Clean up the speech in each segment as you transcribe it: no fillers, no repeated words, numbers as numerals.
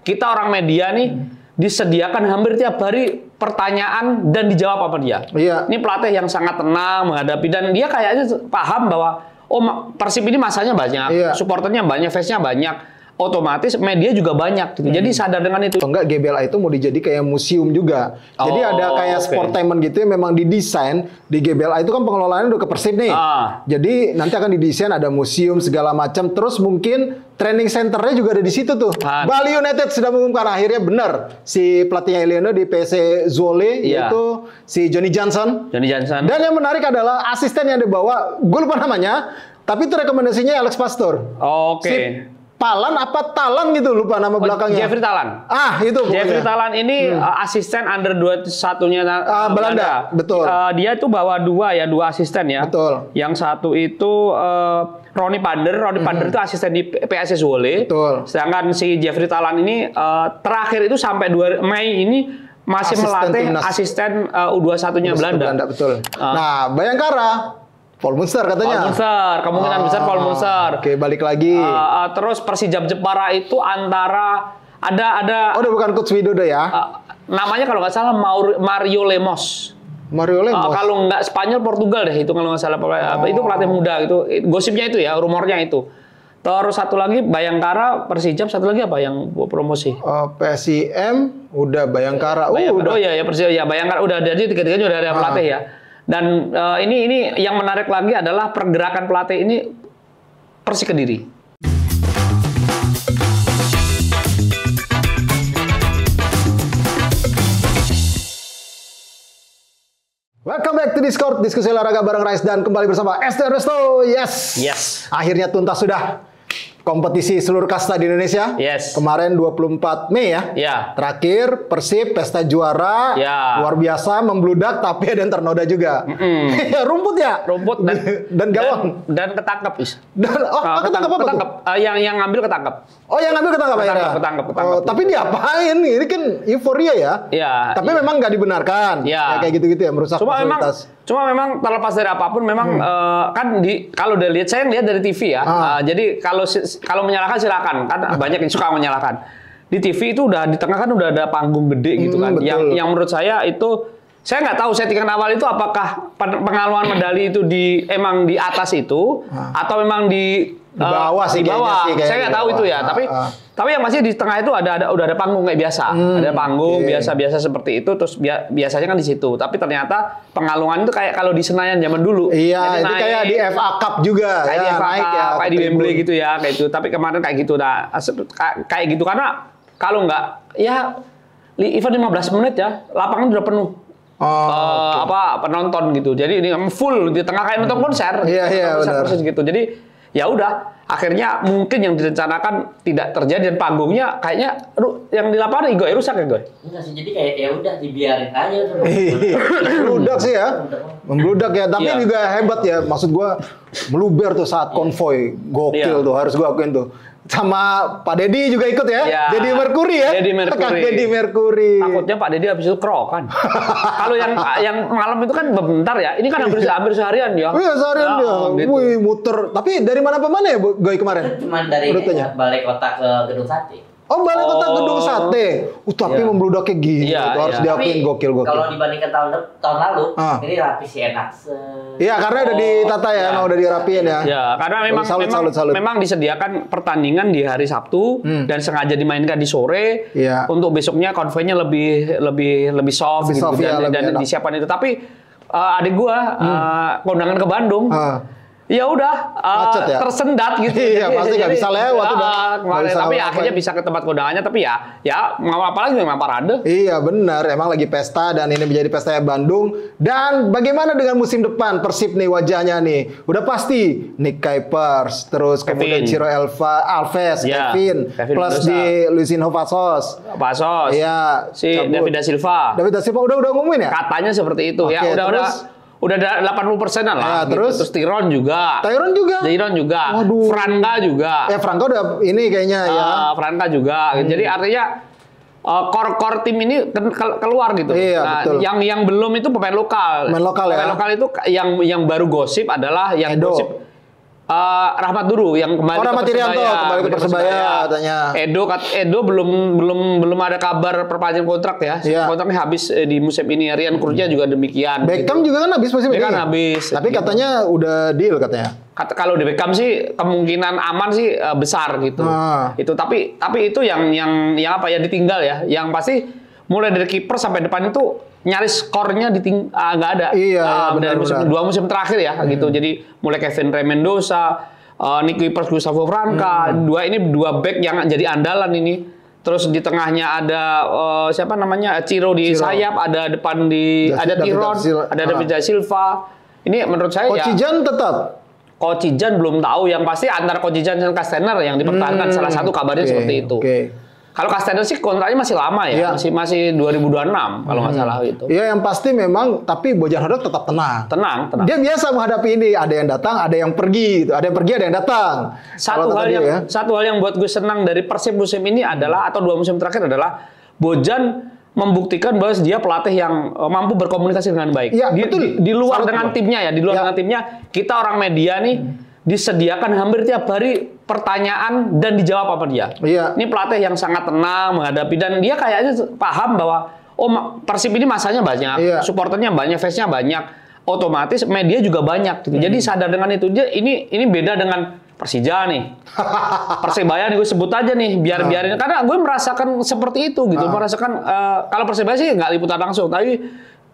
kita orang media nih disediakan hampir tiap hari pertanyaan dan dijawab apa dia. Iya. Ini pelatih yang sangat tenang menghadapi dan dia kayaknya paham bahwa Persib ini masanya banyak, supporternya banyak, fansnya banyak. Otomatis media juga banyak gitu. Jadi sadar dengan itu. Enggak, GBLA itu mau dijadi kayak museum juga. Jadi ada kayak sportainment gitu yang memang didesain di GBLA itu kan pengelolaannya udah ke Persib nih. Jadi nanti akan didesain ada museum segala macam. Terus mungkin training centernya juga ada di situ tuh. Bali United sudah mengumumkan akhirnya benar si pelatihnya Eliono di PSC Zwolle yaitu si Johnny Johnson. Dan yang menarik adalah asisten yang dibawa, gue lupa namanya, tapi itu rekomendasinya Alex Pastor. Oke. Palan apa Talan gitu, lupa nama belakangnya. Jeffrey Talan. Itu pokoknya. Jeffrey Talan ini asisten under 21-nya Belanda. Betul. Dia itu bawa dua asisten ya. Betul. Yang satu itu Ronnie Pander. Ronnie Pander itu asisten di PSC Zwolle. Betul. Sedangkan si Jeffrey Talan ini terakhir itu sampai Mei ini masih melatih asisten U21-nya Belanda. Betul. Nah, Bayangkara Paul Munster katanya. Paul Munster, kemungkinan besar Paul Munster. Oke, balik lagi. Terus Persijap Jepara itu antara ada. Oh, udah bukan Coach Widodo ya? Namanya kalau nggak salah Mario Lemos. Mario Lemos. Kalau nggak Spanyol Portugal deh itu kalau nggak salah. Itu pelatih muda gitu. Gosipnya itu ya, rumornya itu. Terus satu lagi Bayangkara, Persijap, satu lagi apa yang promosi? PSIM, udah Bayangkara. Udah. Oh iya ya Persijap ya Bayangkara udah jadi tiga-tiganya udah ada pelatih ya. Dan ini yang menarik lagi adalah pergerakan pelatih ini Persik Kediri. Welcome back to Discord, diskusi olahraga bareng Rais dan kembali bersama SD Resto. Yes. Akhirnya tuntas sudah kompetisi seluruh kasta di Indonesia. Kemarin 24 Mei ya. Terakhir Persib pesta juara. Luar biasa membludak tapi ada yang ternoda juga. Rumput ya? Rumput dan gawang. Dan ketangkep, Is. Ketangkep apa tuh? Yang ngambil ketangkep. Oh, yang ngambil ketangkep akhirnya? Ketangkep. Tapi diapain? Ini kan euforia ya? Tapi memang nggak dibenarkan. Ya, kayak gitu-gitu ya, merusak fasilitas. Cuma memang terlepas dari apapun, memang kan kalau udah lihat, saya lihat dari TV ya. Jadi kalau menyalahkan silakan, kan banyak yang suka menyalahkan. Di TV itu udah di tengah kan udah ada panggung gede gitu kan. Yang menurut saya itu, saya nggak tahu settingan awal itu apakah pengaluan medali itu emang di atas itu atau memang di bawah sih. Saya nggak tahu itu ya. Tapi yang pasti di tengah itu udah ada panggung kayak biasa. Ada panggung biasa seperti itu. Terus biasanya kan di situ. Tapi ternyata pengalungan itu kayak kalau di Senayan zaman dulu. Iya, itu kayak di FA Cup juga. Kayak di FA Cup, kayak di Wembley gitu ya, kayak itu. Tapi kemarin kayak gitu. Nah, kayak gitu karena kalau nggak ya event 15 menit ya, lapangan udah penuh. Penonton gitu. Jadi ini full di tengah kayak nonton konser. Iya, benar. Gitu. Jadi ya udah, akhirnya mungkin yang direncanakan tidak terjadi dan panggungnya kayaknya yang di lapangan Igo rusak ya, Goy? Enggak sih, jadi kayak ya udah dibiarin aja. Membludak sih ya. Membludak ya, tapi juga hebat ya. Maksud gua meluber tuh saat konvoy. Gokil tuh, harus gua akuin tuh. Sama Pak Deddy juga ikut ya. Deddy Mercury ya. Deddy Mercury. Takutnya Pak Deddy habis itu kerokan. Kalau yang malam itu kan bentar ya. Ini kan hampir seharian ya. Iya, seharian dia. Gitu. Wih, muter. Tapi dari mana ke mana ya, Goy, kemarin? Cuman dari Balai Kota ke Gedung Sate. Oh, Balai Kota Gedung Sate. Tapi membludaknya gitu. Harus diakuin gokil. Kalau dibandingkan tahun lalu, ini rapi sih enak. Iya, karena udah ditata ya, emang udah dirapiin ya. Ya, karena memang disediakan pertandingan di hari Sabtu dan sengaja dimainkan di sore untuk besoknya konvoynya lebih soft gitu dan disiapkan itu. Tapi adik gua kondangan ke Bandung. Ya udah, tersendat gitu. Iya, pasti nggak bisa lewat kemarin. Tapi akhirnya bisa ke tempat kondangannya. Tapi ya mau apa lagi memang parade. Iya benar, emang lagi pesta dan ini menjadi pesta Bandung. Dan bagaimana dengan musim depan Persib nih wajahnya nih? Udah pasti Nick Kuipers, terus kemudian Ciro Alves, Kevin, plus di Luisinho Pasos. Iya, si David da Silva. Udah ngumumin ya? Katanya seperti itu. Ya udah 80% lah. Terus Tyron juga. Waduh. Franka juga. Franka udah ini kayaknya ya. Franka juga. Jadi artinya core tim ini keluar gitu. Iya, betul. Yang belum itu pemain lokal. Pemain lokal itu yang baru gosip adalah yang Edo. gosip Rahmat Duru yang kembali ke Persebaya. Kembali ke Persebaya katanya. Edo belum ada kabar perpanjangan kontrak ya. Kontraknya habis di musim ini. Rian Krujia juga demikian. Beckham juga kan habis musim ini. Beckham habis. Tapi katanya udah deal katanya. Kalau di Beckham sih kemungkinan aman sih besar gitu. Itu tapi itu yang apa ya ditinggal ya. Yang pasti mulai dari kiper sampai depan itu nyaris skornya nggak ada. Dari dua musim terakhir ya gitu. Jadi mulai Kevin Rey Mendoza, Nick Kuipers, Gustavo Franca, dua back yang jadi andalan ini. Terus di tengahnya ada siapa namanya Ciro di sayap, ada depan ada Tiron, ada David da Silva. Ini menurut saya Kocijan tetap. Kocijan belum tahu. Yang pasti antara Kocijan dan Castaner yang dipertahankan salah satu kabarnya seperti itu. Kalau Castaner sih kontraknya masih lama ya, masih 2026 kalau nggak salah gitu. Iya, yang pasti memang, tapi Bojan Hodak tetap tenang. Tenang. Dia biasa menghadapi ini, ada yang datang, ada yang pergi, gitu. Ada yang pergi, ada yang datang. Satu hal yang buat gue senang dari Persib musim ini adalah, atau 2 musim terakhir adalah, Bojan membuktikan bahwa dia pelatih yang mampu berkomunikasi dengan baik. Iya, betul. Di luar dengan timnya ya, dengan timnya, kita orang media nih disediakan hampir tiap hari pertanyaan dan dijawab apa dia. Ini pelatih yang sangat tenang menghadapi, dan dia kayaknya paham bahwa Persib ini masanya banyak, supporternya banyak, fansnya banyak, otomatis media juga banyak gitu. Jadi sadar dengan itu. Ini beda dengan Persija nih. Persebaya nih gue sebut aja nih, biarin karena gue merasakan seperti itu gitu. Merasakan kalau Persebaya sih nggak liputan langsung, tapi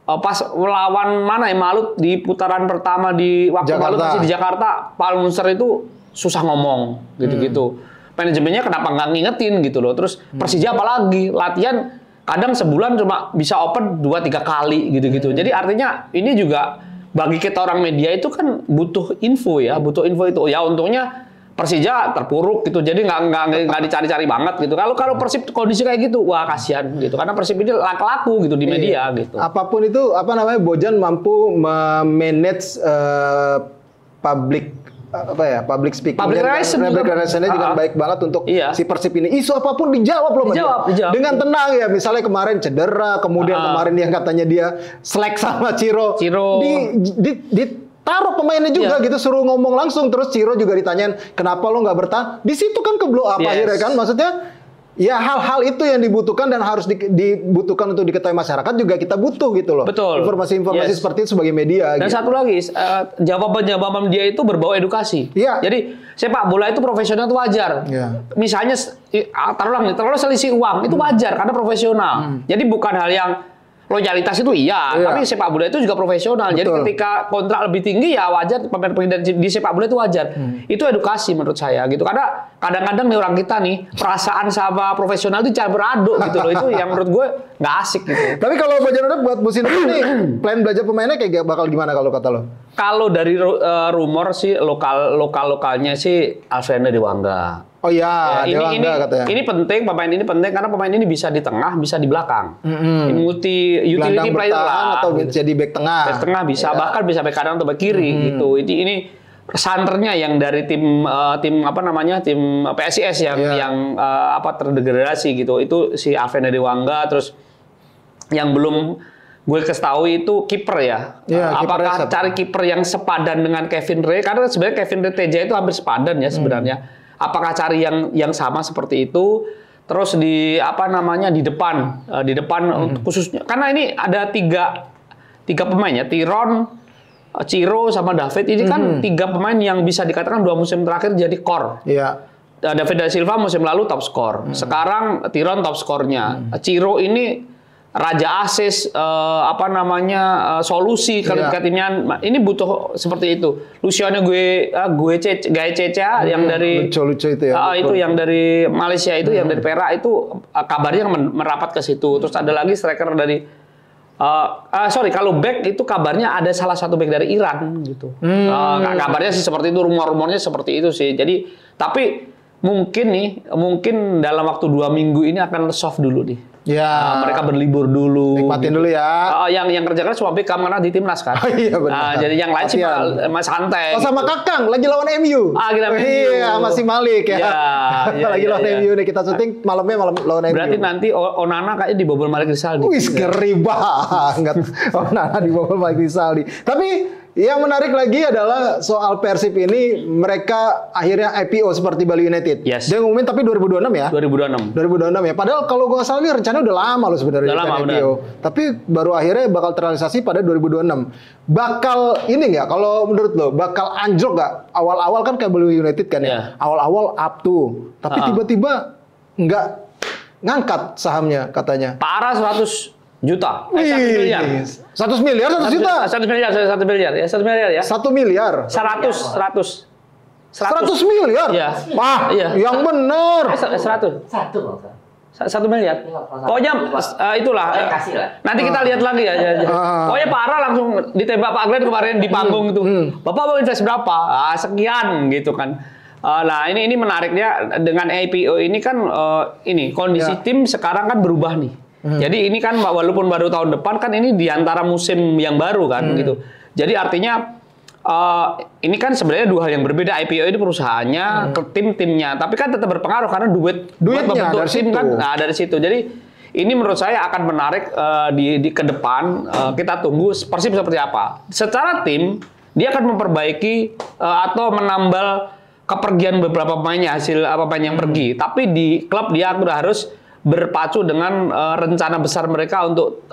pas lawan mana ya, Malut di putaran pertama di waktu Malut masih di Jakarta, Pak Munster itu susah ngomong gitu-gitu. Manajemennya kenapa nggak ngingetin gitu loh. Terus Persija apalagi latihan kadang sebulan cuma bisa open 2-3 kali gitu-gitu. Jadi artinya ini juga bagi kita orang media itu kan butuh info ya, itu. Ya untungnya Persija terpuruk gitu, jadi nggak dicari-cari banget gitu. Kalau Persib kondisi kayak gitu, wah kasihan gitu. Karena Persib ini laku gitu di media gitu. Apapun itu, Bojan mampu memanage public speaking, public relation-nya juga baik banget untuk si Persib ini. Isu apapun dijawab loh, dijawab. Dengan tenang ya. Misalnya kemarin cedera, kemudian kemarin yang katanya dia slack sama Ciro. Taruh pemainnya juga gitu, suruh ngomong langsung. Terus Ciro juga ditanyain, kenapa lo nggak bertahan? Di situ kan ke blow up akhirnya kan. Maksudnya, ya hal-hal itu yang dibutuhkan dan harus dibutuhkan untuk diketahui masyarakat juga kita butuh gitu loh. Betul. Informasi seperti itu sebagai media. Dan satu lagi, jawaban dia itu berbau edukasi. Jadi sepak bola itu profesional itu wajar. Misalnya, taruhlah selisih uang itu wajar karena profesional. Jadi bukan hal yang loyalitas itu tapi sepak bola itu juga profesional. Betul. Jadi ketika kontrak lebih tinggi ya wajar, pemain-pemain di sepak bola itu wajar. Itu edukasi menurut saya gitu. Karena kadang-kadang nih orang kita nih perasaan sama profesional itu campur aduk gitu loh. Itu yang menurut gue nggak asik gitu. Tapi kalau Bojan Hodak buat musim ini plan belajar pemainnya kayak bakal gimana kalau kata lo? Kalau dari rumor sih lokalnya sih Alfredo Dewangga. Oh iya, katanya. Ini penting, pemain ini penting karena pemain ini bisa di tengah, bisa di belakang. Utility player lah. Atau jadi back tengah. Back tengah bisa, bahkan bisa back kanan atau back kiri gitu. Ini santernya yang dari tim PSIS yang terdegradasi gitu. Itu si Alvin Dewangga, terus yang belum gue ketahui itu kiper ya. Apakah cari kiper yang sepadan dengan Kevin Rey? Karena sebenarnya Kevin Rey Teja itu hampir sepadan ya sebenarnya. Apakah cari yang sama seperti itu? Terus di depan khususnya karena ini ada tiga pemain ya, Tiron, Ciro sama David ini kan 3 pemain yang bisa dikatakan 2 musim terakhir jadi core. David da Silva musim lalu top skor. Sekarang Tiron top skornya. Ciro ini raja asis, solusi ketika timnya ini butuh seperti itu. Luciano Gaececa yang dari lucu itu ya. Itu yang dari Malaysia itu, yang dari Perak itu kabarnya merapat ke situ. Terus ada lagi striker dari kalau back itu kabarnya ada salah satu back dari Iran gitu. Kabarnya sih seperti itu, rumor-rumornya seperti itu sih. Jadi tapi mungkin dalam waktu 2 minggu ini akan soft dulu nih. Mereka berlibur dulu. Nikmatin dulu ya. Yang kerja kan cuma Beckham karena di timnas kan. Iya benar. Jadi yang lain sih santai. Sama Kakang lagi lawan MU. Iya, masih Malik ya. Lagi lawan MU nih, kita syuting malamnya lawan MU. Berarti nanti Onana kayaknya dibobol Malik Rizaldi. Wih, ngeri banget. Onana dibobol Malik Rizaldi. Tapi Yang menarik lagi adalah soal Persib ini, mereka akhirnya IPO seperti Bali United. Yes. Dia ngumumin tapi 2026 ya? 2026. 2026 ya. Padahal kalau gue nggak salah ini rencana udah lama loh sebenarnya. Udah lama, IPO. Tapi baru akhirnya bakal terrealisasi pada 2026. Bakal ini nggak? Kalau menurut lo, bakal anjlok nggak? Awal-awal kan kayak Bali United kan ya? Awal-awal up tuh. Tapi tiba-tiba nggak ngangkat sahamnya katanya. Parah 100 juta. 1 miliar. 100 miliar, 1 juta. 1 miliar, 1 miliar ya. 1 miliar ya. 1 miliar. 100. 100 miliar? Iya. Wah, iya. yang bener. 100. 1 miliar. Pokoknya itulah. Kasih lah. Nanti kita lihat lagi ya. Pokoknya parah langsung ditembak Pak Glenn kemarin di panggung itu. Bapak mau invest berapa? Sekian gitu kan. Nah ini menariknya dengan IPO ini kan ini kondisi tim sekarang kan berubah nih. Jadi ini kan walaupun baru tahun depan kan ini di antara musim yang baru kan gitu. Jadi artinya ini kan sebenarnya dua hal yang berbeda. IPO ini perusahaannya, tim-timnya, tapi kan tetap berpengaruh karena duitnya dari tim situ. kan dari situ. Jadi ini menurut saya akan menarik di ke depan. Kita tunggu Persib seperti apa. Secara tim dia akan memperbaiki atau menambal kepergian beberapa pemainnya, hasil pemain yang pergi. Tapi di klub dia udah harus berpacu dengan rencana besar mereka untuk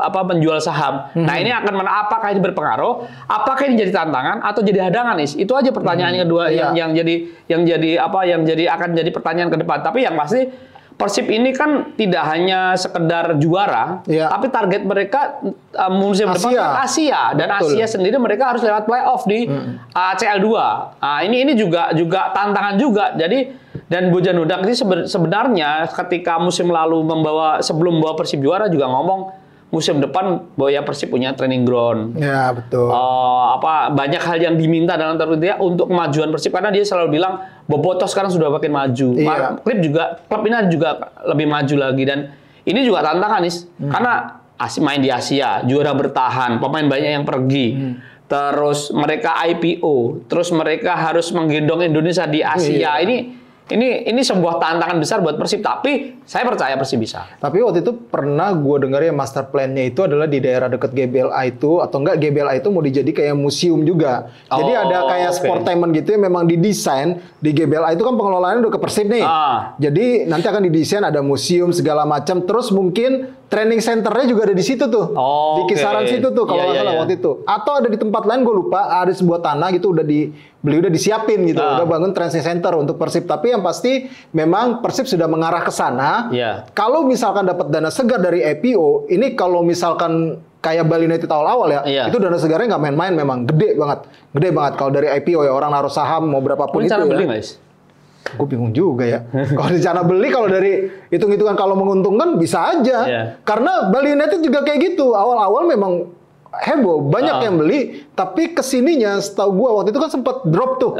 menjual saham. Nah ini akan apakah ini berpengaruh? Apakah ini jadi tantangan atau jadi hadangan? Itu aja pertanyaan kedua yang akan jadi pertanyaan ke depan. Tapi yang pasti Persib ini kan tidak hanya sekedar juara, tapi target mereka musim depan kan Asia dan betul. Asia sendiri mereka harus lewat playoff di CL2. Nah, ini juga tantangan juga. Jadi dan Bojan Hodak ini sebenarnya ketika musim lalu sebelum membawa Persib juara juga ngomong musim depan bahwa ya Persib punya training ground. Ya betul. Banyak hal yang diminta dalam terus dia untuk kemajuan Persib karena dia selalu bilang Bobotoh sekarang sudah makin maju. Klub ini juga lebih maju lagi dan ini juga tantangan nih karena main di Asia juara bertahan, pemain banyak yang pergi. Terus mereka IPO, terus mereka harus menggendong Indonesia di Asia. Ini sebuah tantangan besar buat Persib, tapi saya percaya Persib bisa. Tapi waktu itu pernah gue dengar ya master plan-nya itu adalah di daerah dekat GBLA itu, atau enggak GBLA itu mau dijadi kayak museum juga. Jadi ada kayak sportainment gitu yang memang didesain di GBLA itu kan pengelolaannya udah ke Persib nih. Jadi nanti akan didesain ada museum segala macam, terus mungkin training centernya juga ada di situ tuh. Di kisaran situ tuh kalau nggak salah waktu itu. Atau ada di tempat lain gue lupa, ada sebuah tanah gitu udah disiapin gitu, udah bangun training center untuk Persib. Tapi yang pasti memang Persib sudah mengarah ke sana. Kalau misalkan dapat dana segar dari IPO, ini kalau misalkan kayak Bali United awal-awal itu dana segarnya nggak main-main, memang gede banget kalau dari IPO ya, orang naruh saham mau berapapun itu beli, ya. Gue bingung juga ya. Kalau rencana beli, kalau dari hitung-hitungan kalau menguntungkan bisa aja. Karena Bali United juga kayak gitu. Awal-awal memang heboh, banyak yang beli. Tapi kesininya, setahu gue waktu itu kan sempat drop tuh.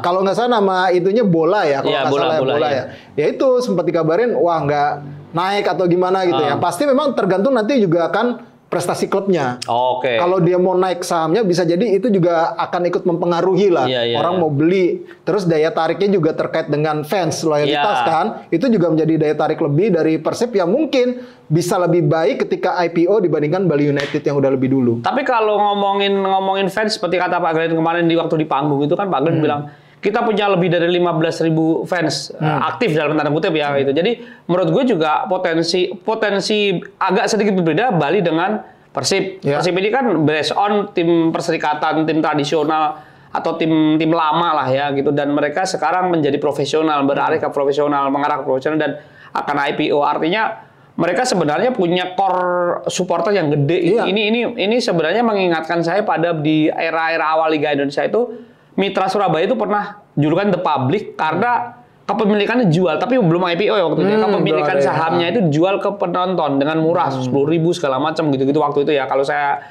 Kalau nggak salah nama itunya bola ya. Kalau nggak salah bola ya. Ya itu sempat dikabarin, wah nggak naik atau gimana gitu ya. Pasti memang tergantung nanti juga akan prestasi klubnya. Kalau dia mau naik sahamnya bisa jadi itu juga akan ikut mempengaruhi lah. Orang mau beli. Terus daya tariknya juga terkait dengan fans, loyalitas kan. Itu juga menjadi daya tarik lebih dari Persib yang mungkin bisa lebih baik ketika IPO dibandingkan Bali United yang udah lebih dulu. Tapi kalau ngomongin fans seperti kata Pak Glenn kemarin di waktu di panggung itu kan Pak Glenn bilang kita punya lebih dari 15.000 fans aktif dalam tanda kutip ya gitu. Jadi menurut gue juga potensi agak sedikit berbeda Bali dengan Persib. Persib ini kan based on tim perserikatan, tim tradisional atau tim lama lah ya gitu, dan mereka sekarang menjadi profesional, beralih ke profesional, mengarah ke profesional dan akan IPO. Artinya mereka sebenarnya punya core supporter yang gede. Ini sebenarnya mengingatkan saya pada di era-era awal Liga Indonesia itu Mitra Surabaya itu pernah julukan The Public karena kepemilikannya jual, tapi belum IPO ya waktu itu. Kepemilikan sahamnya itu dijual ke penonton dengan murah, 10.000 segala macam gitu-gitu waktu itu ya. Kalau saya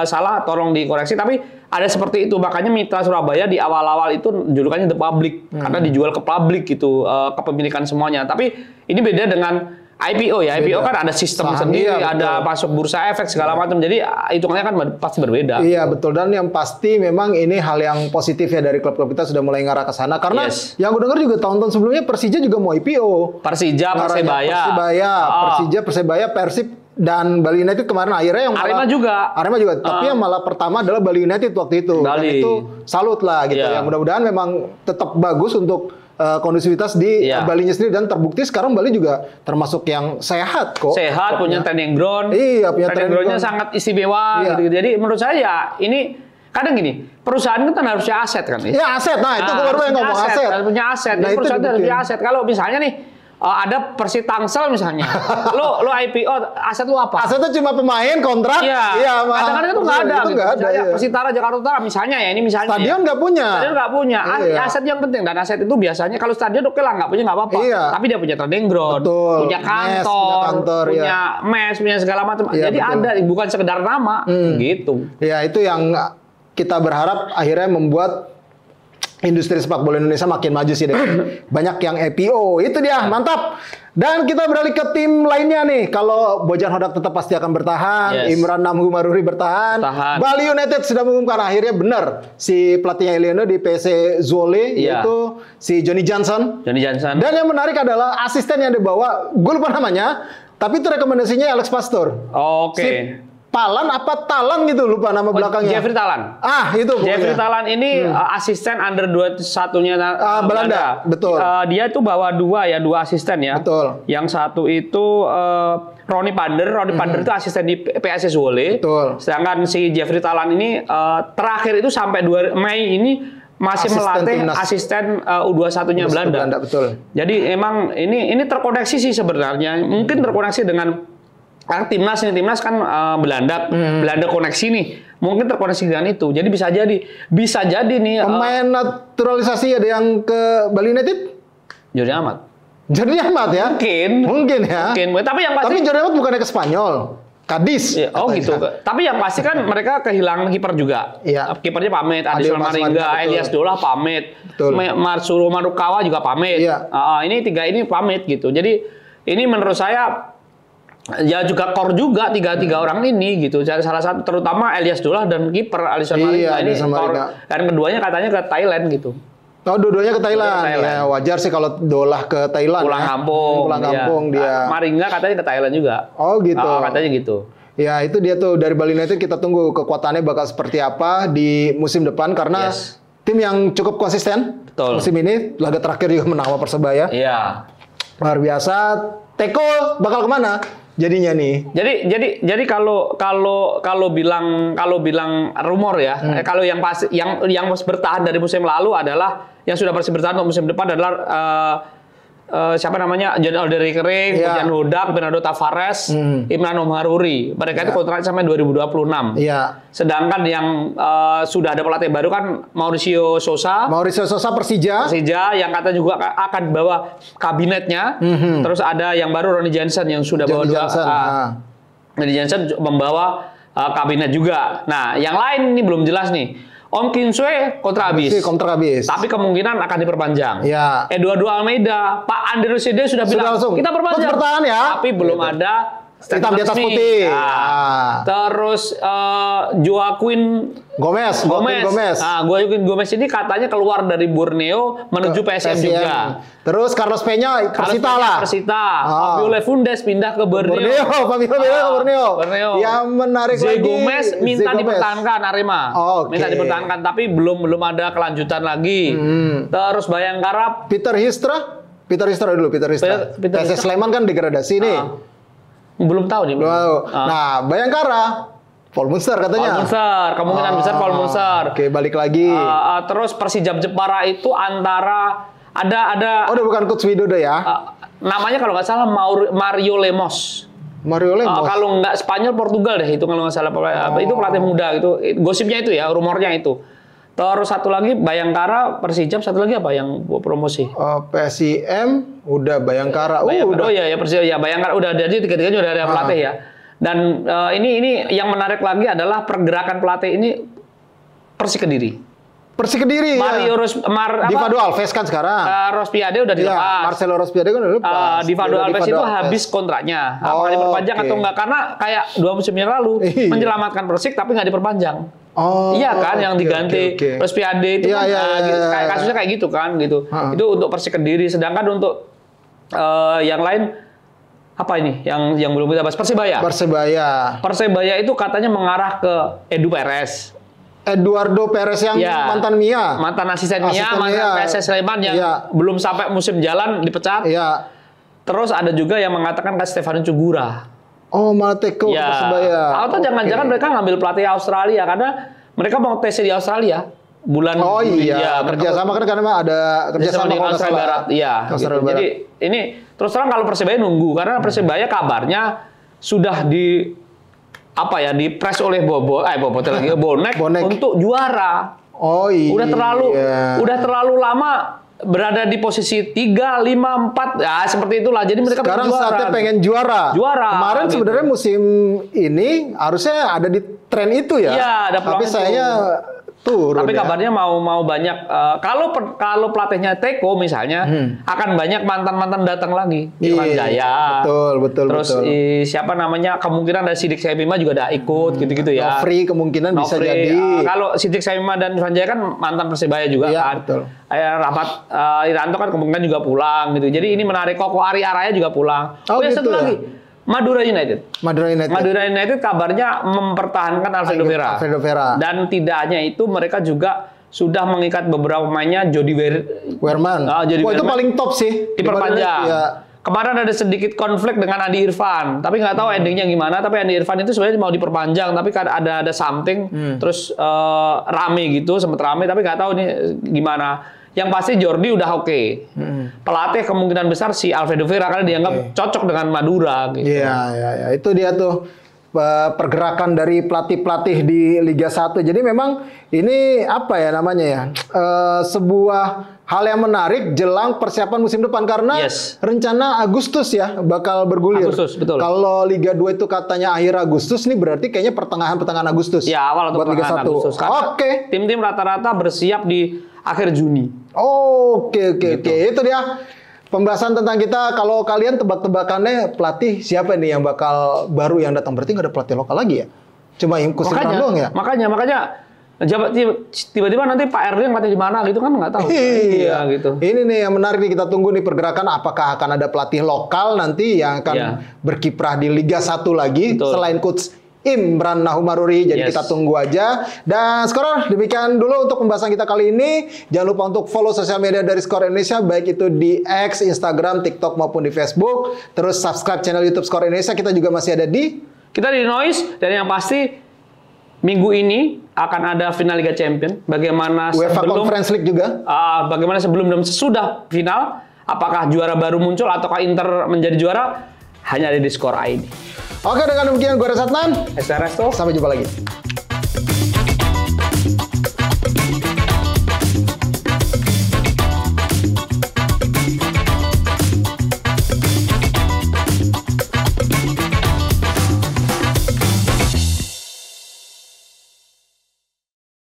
salah tolong dikoreksi, tapi ada seperti itu. Makanya Mitra Surabaya di awal-awal itu julukannya The Public karena dijual ke publik gitu, kepemilikan semuanya. Tapi ini beda dengan IPO ya. IPO kan ada sistem sendiri, ada masuk bursa efek segala macam. Jadi hitungannya kan pasti berbeda. Iya betul, dan yang pasti memang ini hal yang positif ya dari klub-klub kita sudah mulai ngarah ke sana. Karena yang gue dengar juga tahun-tahun sebelumnya Persija juga mau IPO. Persija, Persebaya, Persija, Persebaya, Persib Dan Bali United kemarin akhirnya yang Arema juga. Tapi yang malah pertama adalah Bali United waktu itu. Dan itu salut lah gitu ya. Mudah-mudahan memang tetap bagus untuk kondusivitas di Balinya sendiri, dan terbukti sekarang Bali juga termasuk yang sehat kok. Sehat, punya training ground. Iya, punya training ground-nya sangat istimewa gitu. Jadi menurut saya ya ini kadang gini, perusahaan itu kan harus punya aset kan. Ya aset, nah itu baru yang ngomong aset. Harus punya aset. Nah, perusahaan itu harus punya aset. Kalau misalnya nih ada Persi Tangsel misalnya, lo IPO, aset lo apa? Asetnya cuma pemain, kontrak. Iya. Kadang-kadang itu nggak ada. Itu nggak ada. Ya. Persitara Jakarta Utara misalnya ya, ini misalnya. Stadion nggak punya. Aset yang penting, dan aset itu biasanya kalau stadion oke lah nggak punya nggak apa-apa. Iya. Tapi dia punya training ground, punya kantor, punya mes, punya segala macam. Jadi ada, bukan sekedar nama gitu. Ya itu yang kita berharap akhirnya membuat industri sepak bola Indonesia makin maju sih deh. Banyak yang IPO, itu dia, mantap. Dan kita beralih ke tim lainnya nih. Kalau Bojan Hodak tetap pasti akan bertahan, Imran Namhu Maruri bertahan. Bali United sudah mengumumkan akhirnya benar si pelatihnya Eliono di PSC Zwolle, yaitu si Johnny Johnson. Dan yang menarik adalah asisten yang dibawa, gue lupa namanya, tapi itu rekomendasinya Alex Pastor. Oke. Palan apa Talan gitu, lupa nama belakangnya. Jeffrey Talan. Itu pokoknya. Jeffrey Talan ini asisten under 21-nya Belanda. Betul. Dia itu bawa dua asisten ya. Betul. Yang satu itu Ronnie Pander. Ronnie Pander itu asisten di PSS Zwolle. Betul. Sedangkan si Jeffrey Talan ini terakhir itu sampai Mei ini masih melatih asisten U21-nya Belanda. Betul. Jadi emang ini terkoneksi sih sebenarnya. Mungkin terkoneksi dengan timnas kan Belanda koneksi nih, mungkin terkoneksi dengan itu. Jadi bisa jadi nih pemain naturalisasi ada yang ke Bali United? Jordi Amat ya? Mungkin ya. Tapi yang pasti Jordi Amat bukannya ke Spanyol, Cadiz. Gitu. Tapi yang pasti kan mereka kehilangan kiper juga. Kipernya pamit, Adil Maringga, Elias Dolah pamit, Matsuro Marukawa juga pamit. Ini tiga ini pamit gitu. Jadi ini menurut saya ya juga core juga tiga orang ini gitu. Salah satu terutama Elias Dolah dan kiper Alisson Maringga ini core. Dan keduanya katanya ke Thailand gitu. Dua-duanya ke Thailand. Ya wajar sih kalau Dolah ke Thailand. Pulang kampung dia. Maringga katanya ke Thailand juga. Gitu. Katanya gitu. Ya itu dia tuh, dari Bali United kita tunggu kekuatannya bakal seperti apa di musim depan, karena tim yang cukup konsisten. Betul. Musim ini laga terakhir juga menang sama Persebaya. Iya. Luar biasa. Teko bakal kemana jadinya nih? Jadi kalau bilang rumor ya, kalau yang pasti yang bertahan dari musim lalu adalah yang sudah pasti bertahan untuk musim depan adalah siapa namanya, John Alderweireld Kering, Bojan Hodak, Bernardo Tavares, Imran Maruri. Mereka itu kontrak sampai 2026. Sedangkan yang sudah ada pelatih baru kan Mauricio Sousa Persija yang kata juga akan bawa kabinetnya. Terus ada yang baru Ronnie Jensen yang sudah bawa Ronnie Jensen membawa kabinet juga. Nah, yang lain ini belum jelas nih. Om Kinsue kontrak habis. Tapi kemungkinan akan diperpanjang. Eduardo Almeida, Pak Andre Rosiade sudah bilang kita perpanjang. Bertahan ya. Tapi belum ada hitam di atas putih. Terus Joaquin Gomez. Joaquin Gomez ini katanya keluar dari Borneo menuju PSM juga. Terus Carlos Peña Persita. Fabio Lefundes pindah ke Borneo. Yang menarik lagi, Gomez minta dipertahankan Arema. Minta dipertahankan, tapi belum ada kelanjutan lagi. Terus Bayangkara Peter Histra dulu. PSS Sleman kan degradasi nih. Belum tahu nih. Nah, Bayangkara Paul Munster katanya. Kemungkinan besar Paul Munster. Oke, balik lagi. Terus Persijap Jepara itu antara ada udah bukan Coach Widodo ya. Namanya kalau nggak salah Mario Lemos. Kalau nggak Spanyol Portugal deh itu kalau nggak salah. Itu pelatih muda gitu. Gosipnya itu ya, rumornya itu. Terus satu lagi Bayangkara, Persijap, satu lagi apa yang promosi? PSIM udah, Bayangkara. Udah. Persijap ya, Bayangkara udah, jadi tiga-tiganya udah ada pelatih ya. Dan ini yang menarik lagi adalah pergerakan pelatih ini Persik Kediri. Mario Divado Alves kan sekarang. Rospiade udah dilepas. Marcelo Rospiade kan udah dilepas. Divado Alves itu habis kontraknya. Apakah diperpanjang atau enggak? Karena kayak 2 musim yang lalu menyelamatkan Persik tapi nggak diperpanjang. Iya kan, yang diganti Rospiade itu kan kayak kasusnya kayak gitu kan gitu. Itu untuk Persik Kediri. Sedangkan untuk yang lain apa ini yang belum kita bahas? Persebaya. Persebaya itu katanya mengarah ke Edu Perez. Eduardo Perez yang mantan Mia. Mantan asisten Mia, mantan PSS Sleman yang belum sampai musim jalan dipecat. Iya. Terus ada juga yang mengatakan ke Stefano Cugura. Oh, malah teko Persebaya. Atau jangan-jangan mereka ngambil pelatih Australia karena mereka mau tes di Australia bulan. Oh iya, kerjasama kan karena ada kerjasama di Australia Barat. Iya. Gitu. Jadi ini terus terang kalau Persebaya nunggu karena Persebaya kabarnya sudah di dipres oleh Bonek untuk juara. Oh iya. Udah terlalu lama berada di posisi 3, 5, 4. Ya, seperti itulah. Jadi mereka sekarang saatnya pengen juara. Kemarin gitu. Sebenarnya musim ini harusnya ada di tren itu ya. Iya, ada peluang. Tapi sayangnya turun. Tapi kabarnya mau banyak kalau pelatihnya Teko misalnya akan banyak mantan datang lagi. Irfan Jaya. Betul. Terus siapa namanya? Kemungkinan dari Sidik Saibima juga ada ikut gitu-gitu ya. Nofri kemungkinan bisa jadi. Kalau Sidik Saibima dan Irfan Jaya kan mantan Persebaya juga kan. Betul. Rahmat Irianto kan kemungkinan juga pulang gitu. Jadi ini menarik. Koko Ari Araya juga pulang. Gitu satu lagi. Madura United kabarnya mempertahankan Alfredo Vera. Dan tidak hanya itu, mereka juga sudah mengikat beberapa pemainnya. Jody Wehrman. Itu paling top sih. Diperpanjang. Kemarin ada sedikit konflik dengan Andi Irfan, tapi nggak tahu endingnya gimana. Tapi Andi Irfan itu sebenarnya mau diperpanjang, tapi ada something, terus rame gitu, sempat rame, tapi nggak tahu ini gimana. Yang pasti Jordi udah oke. Pelatih kemungkinan besar si Alfredo Vera karena dianggap cocok dengan Madura. Gitu. Iya. Itu dia tuh pergerakan dari pelatih-pelatih di Liga 1. Jadi memang ini apa ya namanya ya? Sebuah hal yang menarik jelang persiapan musim depan karena rencana Agustus ya bakal bergulir. Agustus, betul. Kalau Liga 2 itu katanya akhir Agustus nih berarti kayaknya pertengahan Agustus. Ya, awal atau pertengahan Agustus. Oke. Tim-tim rata-rata bersiap di akhir Juni. Oke. Itu dia pembahasan tentang kita. Kalau kalian tebak-tebakannya pelatih siapa nih yang bakal baru yang datang? Berarti nggak ada pelatih lokal lagi ya? Cuma Imkus doang ya? Makanya tiba-tiba nanti Pak Erwin pelatih di mana gitu kan nggak tahu. Iya gitu. Ini nih yang menarik nih, kita tunggu nih pergerakan apakah akan ada pelatih lokal nanti yang akan berkiprah di Liga 1 lagi. Betul. Selain Coach Imran Nahumaruri. Jadi kita tunggu aja. Dan skor demikian dulu untuk pembahasan kita kali ini. Jangan lupa untuk follow sosial media dari Skor Indonesia, baik itu di X, Instagram, TikTok maupun di Facebook. Terus subscribe channel YouTube Skor Indonesia. Kita juga masih ada di Noise. Dan yang pasti minggu ini akan ada final Liga Champion. Bagaimana UEFA Conference League juga. Bagaimana sebelum dan sesudah final? Apakah juara baru muncul ataukah Inter menjadi juara? Hanya ada di Skor ID. Oke, dengan demikian gue Resatnan. Saya Resto. Sampai jumpa lagi.